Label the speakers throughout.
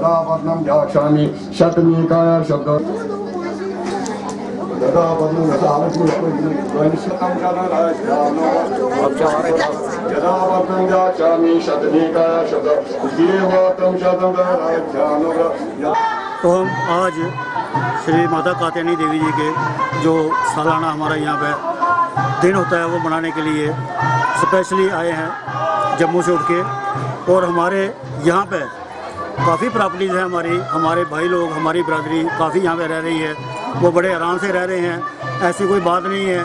Speaker 1: यदा पद्मं व्याख्यामि शतमीकाय शब्द यदा पद्मं व्याख्यामि शतमीकाय शब्द देवतं शतं।
Speaker 2: तो हम आज श्री माता कात्यायनी देवी जी के जो सालाना हमारा यहाँ पे दिन होता है वो मनाने के लिए स्पेशली आए हैं जम्मू से उठ के। और हमारे यहाँ पे काफ़ी प्रॉपर्टीज़ हैं, हमारे भाई लोग, हमारी बरादरी काफ़ी यहाँ पे रह रही है, वो बड़े आराम से रह रहे हैं। ऐसी कोई बात नहीं है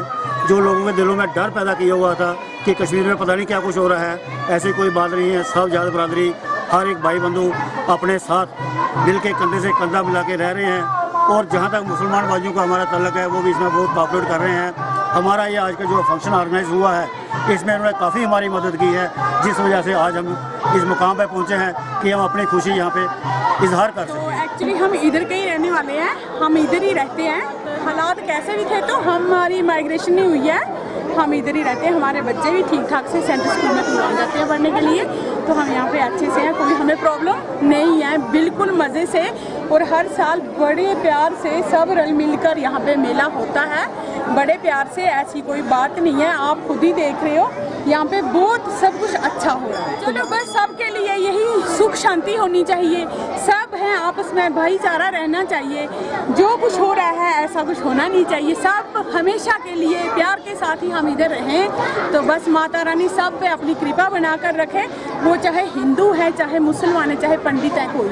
Speaker 2: जो लोगों के दिलों में डर पैदा किया हुआ था कि कश्मीर में पता नहीं क्या कुछ हो रहा है, ऐसी कोई बात नहीं है। सब जात बरादरी, हर एक भाई बंधु अपने साथ मिल के कंधे से कंधा मिला के रह रहे हैं। और जहाँ तक मुसलमान भाइयों का हमारा तल्लक है वो भी इसमें बहुत कोऑपरेट कर रहे हैं। हमारा ये आज का जो फंक्शन ऑर्गेनाइज हुआ है इसमें उन्होंने काफ़ी हमारी मदद की है, जिस वजह से आज हम इस मुकाम पे पहुँचे हैं कि हम अपनी खुशी यहाँ पे इजहार कर सकें।
Speaker 3: तो एक्चुअली हम इधर के ही रहने वाले हैं, हम इधर ही रहते हैं। हालात कैसे भी थे तो हमारी माइग्रेशन नहीं हुई है, हम इधर ही रहते हैं। हमारे बच्चे भी ठीक ठाक से सेंट्रल स्कूल में जाते हैं पढ़ने के लिए, तो हम यहाँ पे अच्छे से हैं, कोई हमें प्रॉब्लम नहीं है, बिल्कुल मज़े से। और हर साल बड़े प्यार से सब रल मिलकर यहाँ पे मेला होता है, बड़े प्यार से, ऐसी कोई बात नहीं है। आप खुद ही देख रहे हो यहाँ पे बहुत सब कुछ अच्छा हो रहा है। चलो बस सबके लिए यही सुख शांति होनी चाहिए, सब हैं आपस में भाईचारा रहना चाहिए। जो कुछ हो रहा है ऐसा कुछ होना नहीं चाहिए, सब हमेशा के लिए प्यार के साथ ही हम इधर रहें। तो बस माता रानी सब पे अपनी कृपा बनाकर रखे, वो चाहे हिंदू है, चाहे मुसलमान है, चाहे पंडित है, कोई।